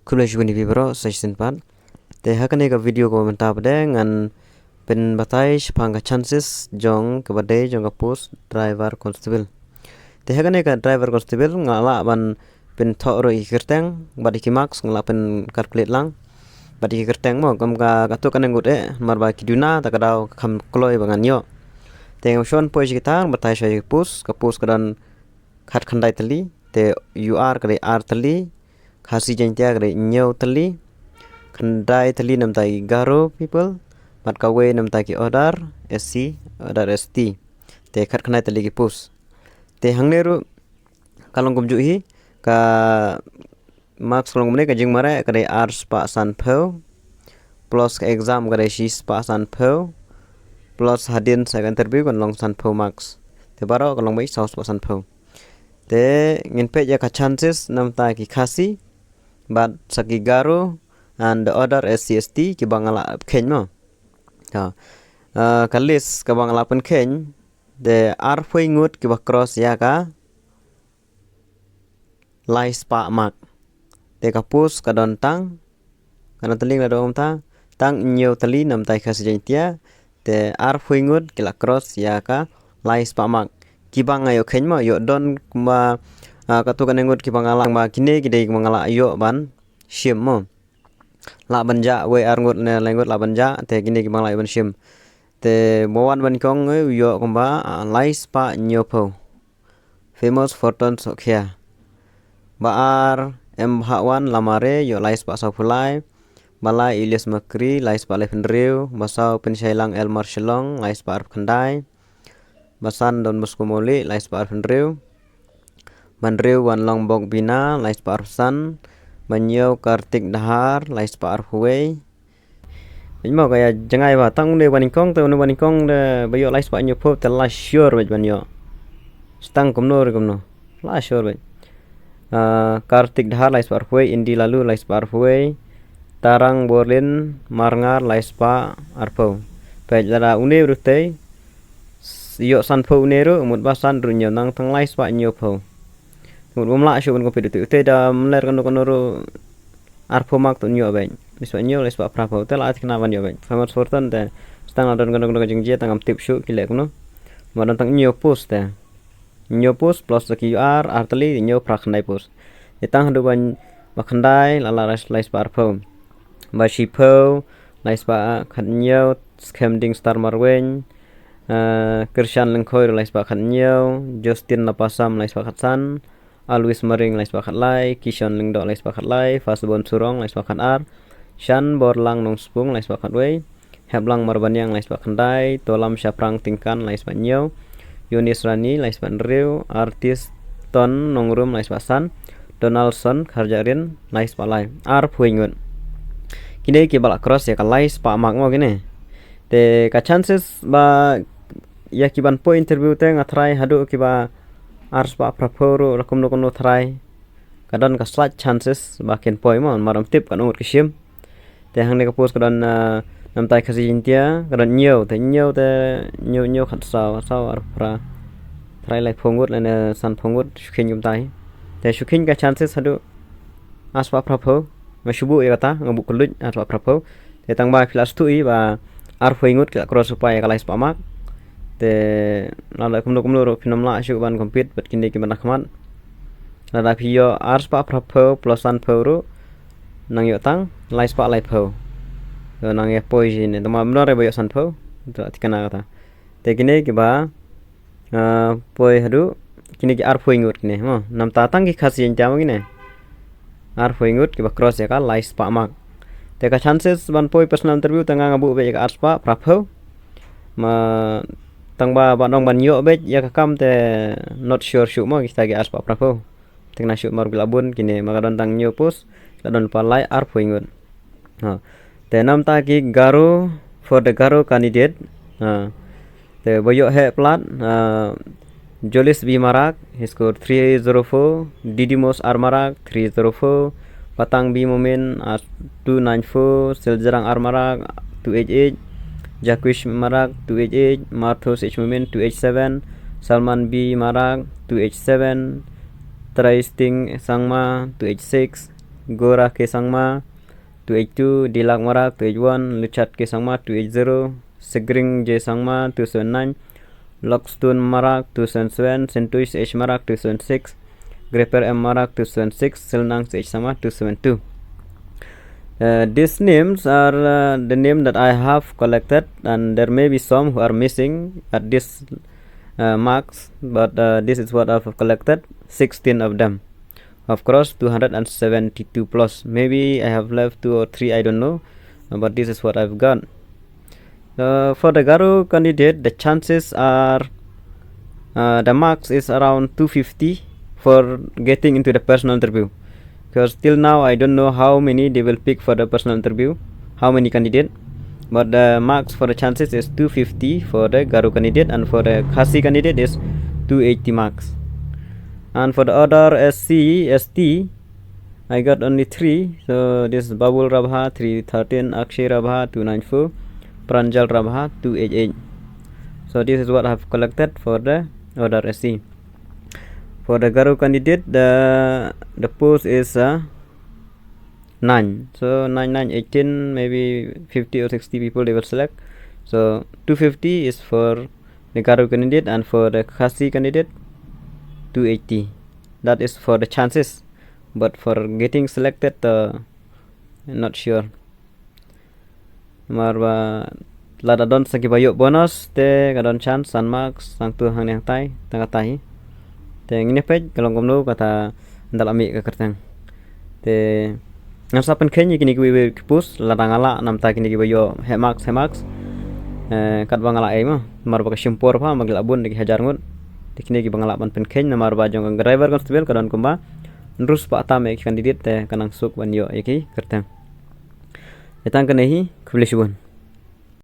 Kuliah ni bibro season part. Te hakan eka video ko menta pada ngan pen batai sepang ka chances jong ke badai jong ka post driver constable. Te hakan eka driver constable ngala ban pen thoro ikirteng badi ki marks ngala pen calculate lang. Badi ikirteng mo kam ka tu kan ngut marba kiduna ta kadau kam kloi bangan yo. Te ngson poi kita batai sai post kadan khat khandai tali te UR kare R tali khasi jantia kare nyau tali khandai tali namtai garo people mat kawe namtai ki order SC order ST te khat khandai tali ki pus te hangneru kalong kumju hi ka marks kalong mene ka jing mare kare R spa san pho plus ka exam kare shi spa san pho plus hadin sa interview kon long san pho marks te baro kalong mai saus spa san pho te ngin pe ya ka chances namtai ki khasi but saki garo and the other SCST ki bangala ken mo ha kalis ka bangala pen ken de ar foi ngut ki ba cross ya ka lai spa mak te ka pus ka don tang kana teling la dom ta tang nyeu tali nam tai khas jentia te ar foi ngut ki la cross ya ka lai spa mak ki bang ayo ken mo yo don ma katu kan ngut ki bangala ma kine ki dei mangala yo ban shim mo la banja we ar ngut ne lengut la banja te kini ki bangala ban shim te bowan ban kong yo komba lai spa nyopo famous fortune sokhia ba ar em hawan lamare yo lai spa sa fulai balai Ilyas Makri lai spa le pendriu basau pensailang El Marcelong lai spa khandai basan don muskumoli lai spa pendriu Mandriu wan long bok bina lais pa arsan Manyau kartik dahar lais pa arhuwe Imo kaya jangai ba tang ne waningkong te waningkong de bayo lais pa nyopo te la sure baj banyo stang komno la sure baj kartik dahar lais pa arhuwe indi lalu lais pa arhuwe tarang borlin marngar lais pa arpo baj lara une rute yo san pho neru mut basan runyo nang tang lais pa nyopo Mula syu ko pidu te da mler kan ro arpo mak tu nyo ben miswa nyo les pa prapo te la atkna ban yo ben famous fortan te stang adon kan jing je tangam tip syu kile kuno madan tang nyo post te nyo post plus QR artli nyo prakhnai post etang hadu ban makhandai la les pa arpo ba shipo les pa khanyo scamding star marwen Kirshan lengkoi les pa khanyo Justin lapasam les pa khatsan Alwis Mering lais pakat lai, Kishon Lingdok lais pakat lai, Fasbon Surong lais pakat ar, Shan Borlang Nong Spung lais pakat wei, Heblang Marbanyang lais pakat dai, Tolam Syaprang Tingkan lais pakat nyau, Yunis Rani lais pakat riu, Artis Ton Nongrum lais pakat san, Donaldson Kharjarin lais pakat lai, Ar Puingun. Kini kibala cross ya ka lais pakat mak mo kini. Te ka chances ba ya kiban po interview te ngatrai hadu kiba ars pa praporo rakum no try kadon ka slight chances bakin poi mon maram tip kan umur kishim te hang ne ka post kadon nam tai khasi intia kadon nyau te nyau khat sa ar pra try like phongut le san phongut shukhin yum tai te shukhin ka chances hadu ars pa prapo ma shubu ya kata ngabu kulut ars pa prapo te tang ba plus 2 ba ar phoingut ka cross upaya ka lais pa mak te nala kumno ro pinam la shu ban compete bet kini ki ban khman nala pio ars pa prapo plus an pho nang yo tang lais pa lai pho nang ye poison ne tama mno re boyo san pho to tikana kata te kini ki ba poi hadu kini ki ar pho ingut kini mo nam ta tang ki khasi jam kini ar pho ingut ki ba cross ya ka lais pa mak te ka chances ban poi personal interview tanga ngabu be ka ars pa prapo ma tang ba banong ban yo bet ya kam te not sure shu mo kita ge aspa prapo tengna shu mar bilabun kini magadon tang nyo pus kadon palai ar puingun ha te nam ta ki garo for the garo candidate te boyo he plat Jolis B Marak he scored 304 Didimos R Marak 304 Patang B Momen 294 Siljarang R Marak 288 Jaquish Marak 288, Marthos H. Mumin 287, Salman B. Marak 287, Tristing Sangma 286, Gora ke sangma 282, Dilak Marak 281, Luchat ke sangma 280, Segring J sangma 279, Lockstone Marak 277, Sentuis H Marak 276, Grepper M Marak 276, Silnang H sangma 272. These names are the name that I have collected, and there may be some who are missing at this marks, but this is what I've collected, 16 of them. Of course 272 plus, maybe I have left 2 or 3, I don't know, but this is what I've got. For the Garo candidate, the chances are the marks is around 250 for getting into the personal interview, because till now I don't know how many they will pick for the personal interview, how many candidate, but the marks for the chances is 250 for the Garo candidate, and for the Khasi candidate is 280 marks. And for the other SC, ST, I got only 3. So this is Babul Rabha 313, Akshay Rabha 294, Pranjal Rabha 288. So this is what I have collected for the other SC. For the Garo candidate, the post is 9. So 9, 9, 18, maybe 50 or 60 people they will select. So 250 is for the Garo candidate, and for the Khasi candidate 280. That is for the chances, but for getting selected, not sure. Marwa lada don saki bayuk bonus te kadon chance san marks sang tu hang yang tai tang katai te ngine page kalong komno kata ndal ami ka kertang te ngam sa pen khenyi kini ki push lada ngala nam ta kini ki bayo he marks kat bangala ai ma marwa ka shimpor pha magla bun de hajar ngut tikne ki bangala ban pen khen namar ba jong driver constable kadon kumba nrus pa ta me candidate te kanang suk ban yo eki kertang etang kanehi kublishbun.